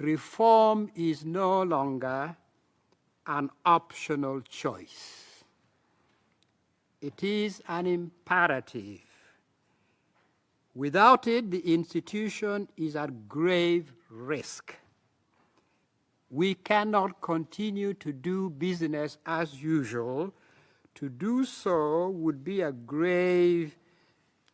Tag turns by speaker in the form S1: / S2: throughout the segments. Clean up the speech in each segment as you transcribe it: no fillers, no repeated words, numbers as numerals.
S1: reform is no longer an optional choice. It is an imperative. Without it, the institution is at grave risk. We cannot continue to do business as usual. To do so would be a grave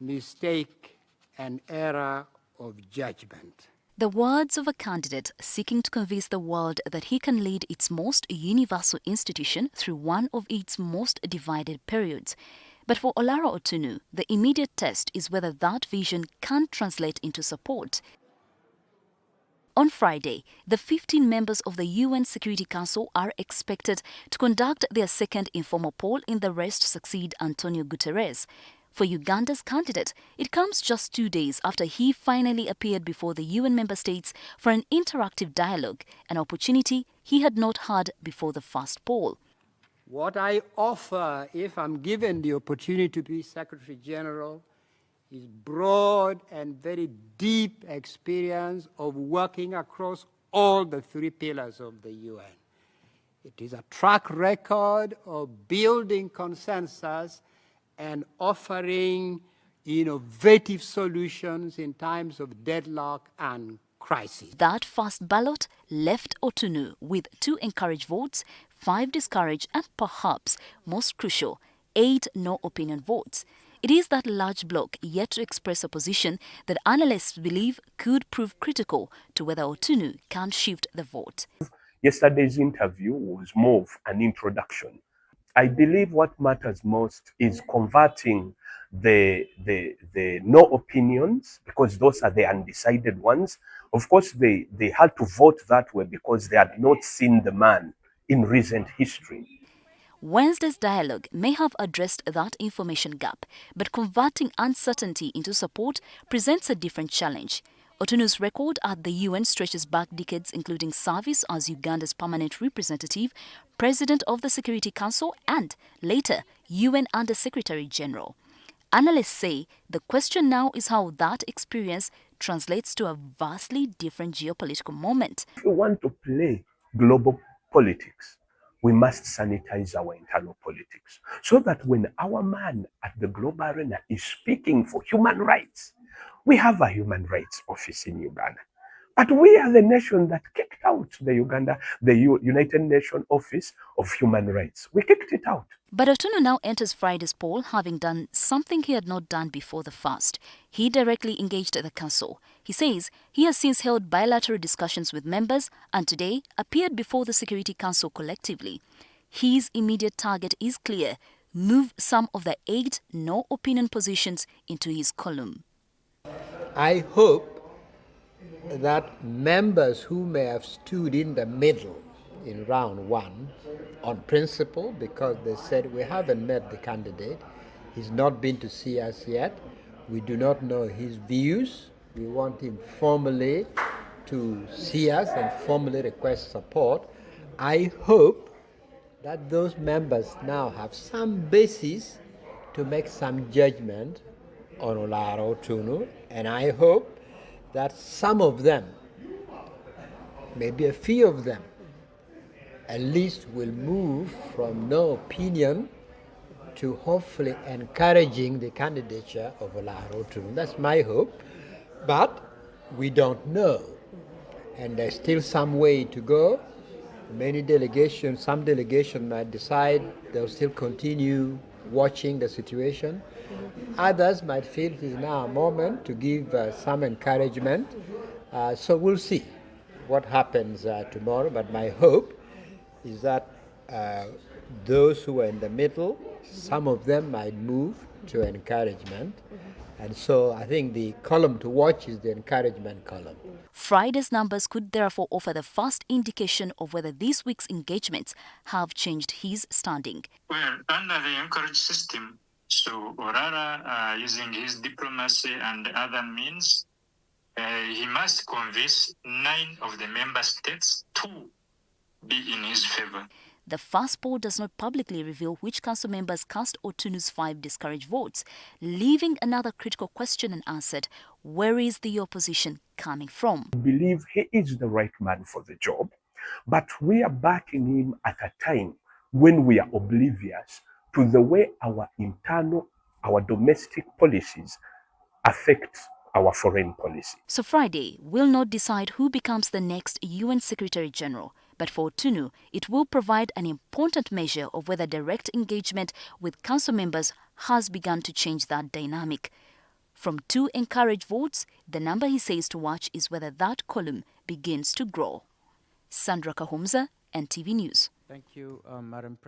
S1: mistake and error of judgment.
S2: The words of a candidate seeking to convince the world that he can lead its most universal institution through one of its most divided periods. But for Olara Otunnu, the immediate test is whether that vision can translate into support. On Friday, the 15 members of the UN Security Council are expected to conduct their second informal poll in the race to succeed Antonio Guterres. For Uganda's candidate, it comes just 2 days after he finally appeared before the UN member states for an interactive dialogue, an opportunity he had not had before the first poll.
S1: What I offer, if I'm given the opportunity to be Secretary General, is broad and very deep experience of working across all the three pillars of the UN. It is a track record of building consensus and offering innovative solutions in times of deadlock and crisis.
S2: That first ballot left Otunnu with 2 encouraged votes, 5 discouraged, and perhaps most crucial, 8 no-opinion votes. It is that large bloc yet to express a position that analysts believe could prove critical to whether Otunnu can shift the vote.
S3: Yesterday's interview was more of an introduction. I believe what matters most is converting the no opinions, because those are the undecided ones. Of course, they had to vote that way because they had not seen the man in recent history.
S2: Wednesday's dialogue may have addressed that information gap, but converting uncertainty into support presents a different challenge. Otunnu's record at the UN stretches back decades, including service as Uganda's permanent representative, president of the Security Council, and later UN Under-Secretary General. Analysts say the question now is how that experience translates to a vastly different geopolitical moment.
S3: If we want to play global politics, we must sanitize our internal politics so that when our man at the global arena is speaking for human rights, we have a human rights office in Uganda. But we are the nation that kicked out the United Nations Office of Human Rights. We kicked it out.
S2: But Otunnu now enters Friday's poll having done something he had not done before the first. He directly engaged the council. He says he has since held bilateral discussions with members and today appeared before the Security Council collectively. His immediate target is clear: move some of the 8 no-opinion positions into his column.
S1: I hope that members who may have stood in the middle in round 1 on principle, because they said we haven't met the candidate, he's not been to see us yet, we do not know his views, we want him formally to see us and formally request support. I hope that those members now have some basis to make some judgment on Olara Otunnu, and I hope that some of them, maybe a few of them, at least will move from no opinion to hopefully encouraging the candidature of Olara Otunnu. That's my hope, but we don't know, and there's still some way to go. Some delegations might decide they'll still continue watching the situation. Others might feel it is now a moment to give some encouragement. So we'll see what happens tomorrow. But my hope is that those who are in the middle, some of them might move to encouragement. And so I think the column to watch is the encouragement column.
S2: Friday's numbers could therefore offer the first indication of whether this week's engagements have changed his standing.
S4: Well, under the encourage system, so Olara, using his diplomacy and other means, he must convince 9 of the member states to be in his favor.
S2: The first poll does not publicly reveal which council members cast Otunnu's 5 discouraged votes, leaving another critical question unanswered: where is the opposition coming from?
S3: I believe he is the right man for the job, but we are backing him at a time when we are oblivious to the way our domestic policies affect our foreign policy.
S2: So Friday will not decide who becomes the next UN Secretary General, but for Otunnu, it will provide an important measure of whether direct engagement with council members has begun to change that dynamic. From 2 encouraged votes, the number he says to watch is whether that column begins to grow. Sandra Kahumza, NTV News.
S5: Thank you, Madam President.